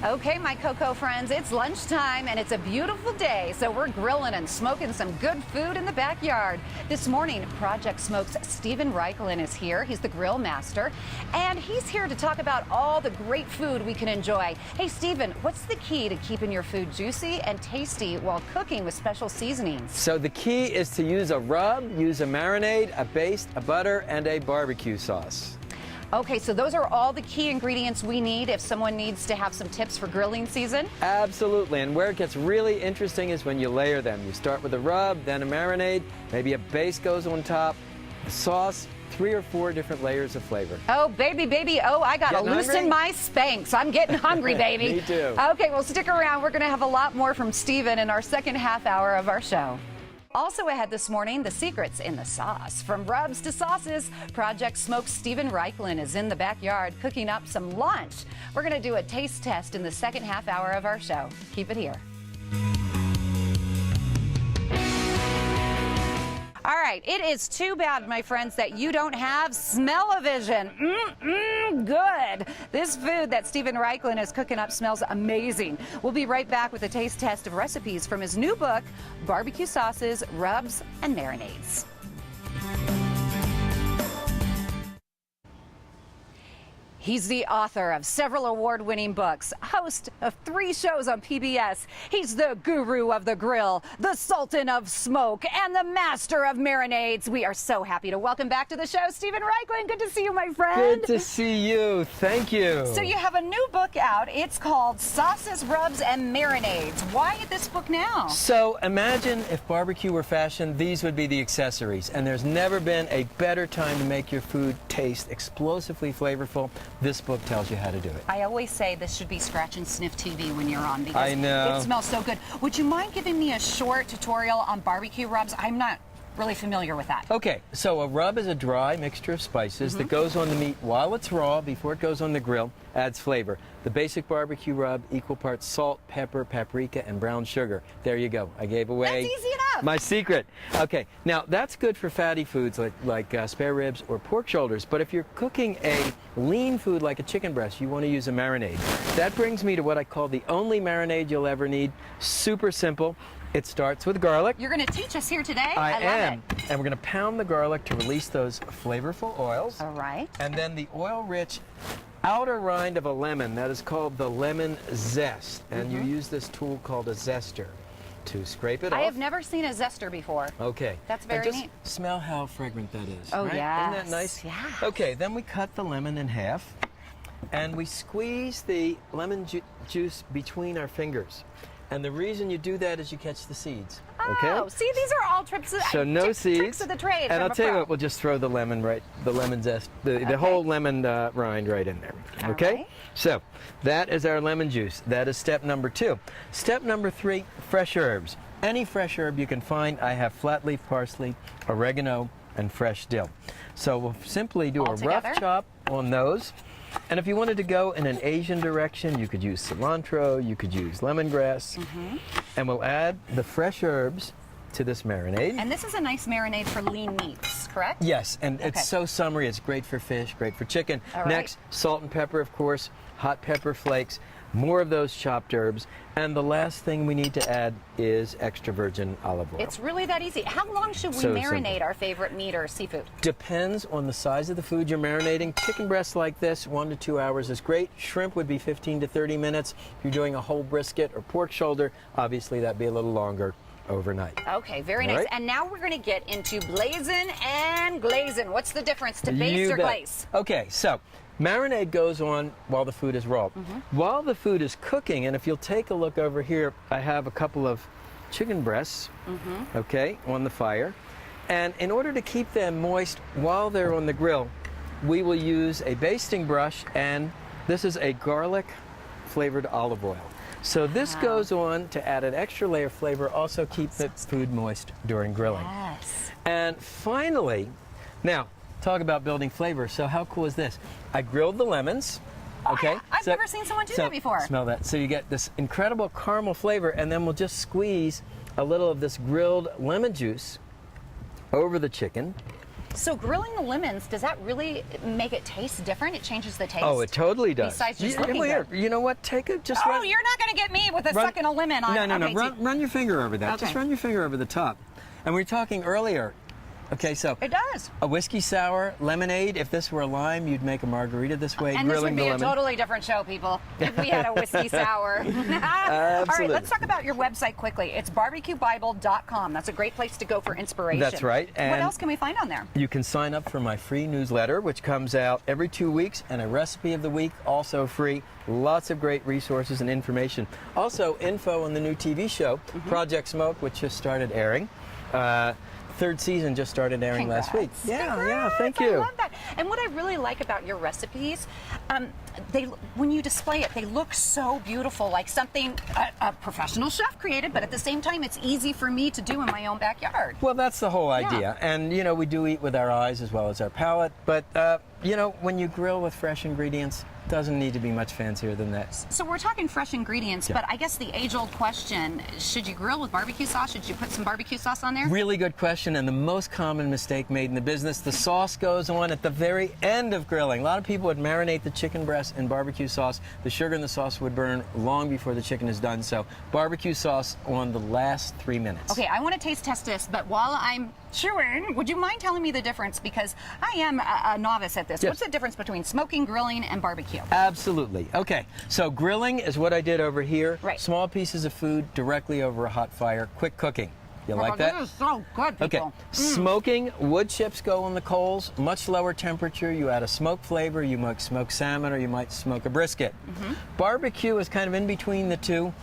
Okay, my Coco friends, it's lunchtime and it's a beautiful day, so we're grilling and smoking some good food in the backyard. This morning, Project Smoke's Stephen Raichlen is here. He's the grill master, and he's here to talk about all the great food we can enjoy. Hey, Stephen, what's the key to keeping your food juicy and tasty while cooking with special seasonings? So the key is to use a rub, use a marinade, a baste, a butter, and a barbecue sauce. Okay, so those are all the key ingredients we need if someone needs to have some tips for grilling season? Absolutely, and where it gets really interesting is when you layer them. You start with a rub, then a marinade, maybe a base goes on top, the sauce, 3 or 4 different layers of flavor. Oh, baby, oh, I gotta loosen my Spanx. I'm getting hungry, baby. Me too. Okay, well, stick around. We're gonna have a lot more from Stephen in our second half hour of our show. Also ahead this morning, the secrets in the sauce. From rubs to sauces, Project Smoke's Stephen Raichlen is in the backyard cooking up some lunch. We're going to do a taste test in the second half hour of our show. Keep it here. All right, it is too bad, my friends, that you don't have smell-o-vision. Good. This food that Stephen Raichlen is cooking up smells amazing. We'll be right back with a taste test of recipes from his new book, Barbecue Sauces, Rubs, and Marinades. He's the author of several award-winning books, host of 3 shows on PBS. He's the guru of the grill, the sultan of smoke, and the master of marinades. We are so happy to welcome back to the show, Stephen Raichlen. Good to see you, my friend. Good to see you. Thank you. So you have a new book out. It's called Sauces, Rubs, and Marinades. Why this book now? So imagine if barbecue were fashion, these would be the accessories. And there's never been a better time to make your food taste explosively flavorful. This book tells you how to do it. I always say this should be scratch and sniff TV when you're on because I know. It smells so good. Would you mind giving me a short tutorial on barbecue rubs? I'm not really familiar with that. Okay, so a rub is a dry mixture of spices that goes on the meat while it's raw before it goes on the grill, adds flavor. The basic barbecue rub, equal parts salt, pepper, paprika, and brown sugar. There you go. I gave away That's easy enough. My secret. Okay, now that's good for fatty foods like spare ribs or pork shoulders, but if you're cooking a lean food like a chicken breast, you want to use a marinade. That brings me to what I call the only marinade you'll ever need. Super simple. It starts with garlic. You're going to teach us here today? I love am. it. And we're going to pound the garlic to release those flavorful oils. All right. And then the oil-rich outer rind of a lemon, that is called the lemon zest. And you use this tool called a zester to scrape it off. I have never seen a zester before. Okay. That's very and just neat. Smell how fragrant that is. Oh, right? yes. Isn't that nice? Yeah. Okay, then we cut the lemon in half. And we squeeze the lemon juice between our fingers. And the reason you do that is you catch the seeds. Okay? Oh, see, these are all tricks of seeds. Of the trade. And I'll tell you what, we'll just throw the lemon the lemon zest, the whole lemon rind right in there. Okay? Right. So that is our lemon juice. That is step number 2. Step number 3, fresh herbs. Any fresh herb you can find. I have flat leaf parsley, oregano, and fresh dill. So we'll simply do a rough chop on those. And if you wanted to go in an Asian direction, you could use cilantro, you could use lemongrass, and we'll add the fresh herbs to this marinade. And this is a nice marinade for lean meats, correct? Yes, and it's so summery. It's great for fish, great for chicken. All right. Next, salt and pepper, of course, hot pepper flakes, more of those chopped herbs, and the last thing we need to add is extra virgin olive oil. It's really that easy. How long should we marinate our favorite meat or seafood? Depends on the size of the food you're marinating. Chicken breasts like this, 1 to 2 hours is great. Shrimp would be 15 to 30 minutes. If you're doing a whole brisket or pork shoulder, obviously that'd be a little longer overnight. Okay, very nice. Right? And now we're going to get into blazing and glazing. What's the difference to baste or glaze? Okay, so marinade goes on while the food is raw. While the food is cooking, and if you'll take a look over here, I have a couple of chicken breasts, okay, on the fire. And in order to keep them moist while they're on the grill, we will use a basting brush, and this is a garlic flavored olive oil. So this goes on to add an extra layer of flavor, also keep the food moist during grilling. Yes. And finally, now, talk about building flavor. So how cool is this? I grilled the lemons. Okay. I've never seen someone do that before. Smell that. So you get this incredible caramel flavor, and then we'll just squeeze a little of this grilled lemon juice over the chicken. So grilling the lemons, does that really make it taste different? It changes the taste? Oh, it totally does. Besides just Well, looking here, good. you know what? Take it, just Oh, run. you're not going to get me with a sucking a lemon on. No, Okay, run your finger over that. Okay. Just run your finger over the top. And we were talking earlier. Okay, so It does. a whiskey sour lemonade. If this were a lime, you'd make a margarita this way, And this would grilling be the a lemon. totally different show, people, if we had a whiskey sour. All right, let's talk about your website quickly. It's barbecuebible.com. That's a great place to go for inspiration. That's right. What And else can we find on there? you can sign up for my free newsletter, which comes out every 2 weeks, and a recipe of the week, also free. Lots of great resources and information. Also, info on the new TV show, Project Smoke, which just started airing. Third season just started airing last week. Yeah, thank you. I love that. And what I really like about your recipes, when you display it, they look so beautiful, like something a professional chef created, but at the same time, it's easy for me to do in my own backyard. Well, that's the whole idea. And, you know, we do eat with our eyes as well as our palate, but, you know, when you grill with fresh ingredients, doesn't need to be much fancier than that. So we're talking fresh ingredients, but I guess the age-old question, should you grill with barbecue sauce? Should you put some barbecue sauce on there? Really good question, and the most common mistake made in the business. The sauce goes on at the very end of grilling. A lot of people would marinate the chicken breast in barbecue sauce. The sugar in the sauce would burn long before the chicken is done, so barbecue sauce on the last 3 minutes. Okay, I want to taste test this, but while I'm chewing, would you mind telling me the difference? Because I am a novice at this. Yes. What's the difference between smoking, grilling, and barbecue? Absolutely. Okay, so grilling is what I did over here. Right. Small pieces of food directly over a hot fire. Quick cooking. You like that? This is so good, people. Okay. Smoking, wood chips go on the coals, much lower temperature. You add a smoke flavor. You might smoke salmon or you might smoke a brisket. Barbecue is kind of in between the two.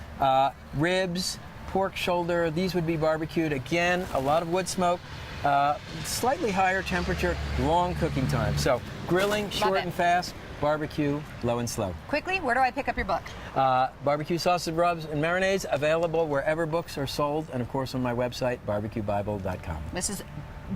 Ribs, pork shoulder, these would be barbecued. Again, a lot of wood smoke. Slightly higher temperature, long cooking time. So grilling, short it. and fast. Barbecue, low and slow. Quickly, where do I pick up your book? Barbecue sausage rubs and marinades available wherever books are sold, and of course on my website, barbecuebible.com. This is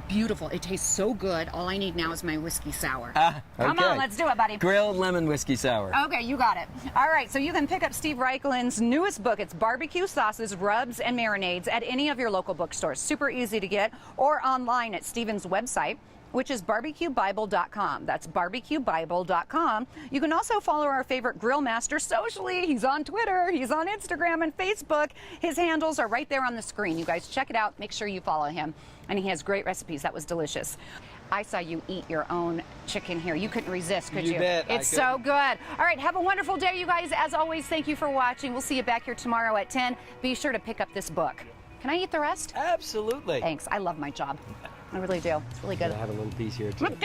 beautiful. It tastes so good. All I need now is my whiskey sour. Come Okay. on, let's do it, buddy. Grilled lemon whiskey sour. Okay, you got it. All right, so you can pick up Steve Reichlen's newest book. It's Barbecue Sauces, Rubs, and Marinades at any of your local bookstores. Super easy to get, or online at Steven's website, which is barbecuebible.com. That's barbecuebible.com. You can also follow our favorite grill master socially. He's on Twitter, he's on Instagram and Facebook. His handles are right there on the screen. You guys check it out. Make sure you follow him. And he has great recipes. That was delicious. I saw you eat your own chicken here. You couldn't resist, could you? You bet. It's so good. All right, have a wonderful day, you guys. As always, thank you for watching. We'll see you back here tomorrow at 10. Be sure to pick up this book. Can I eat the rest? Absolutely. Thanks. I love my job. I really do. It's really good. I have a little piece here too.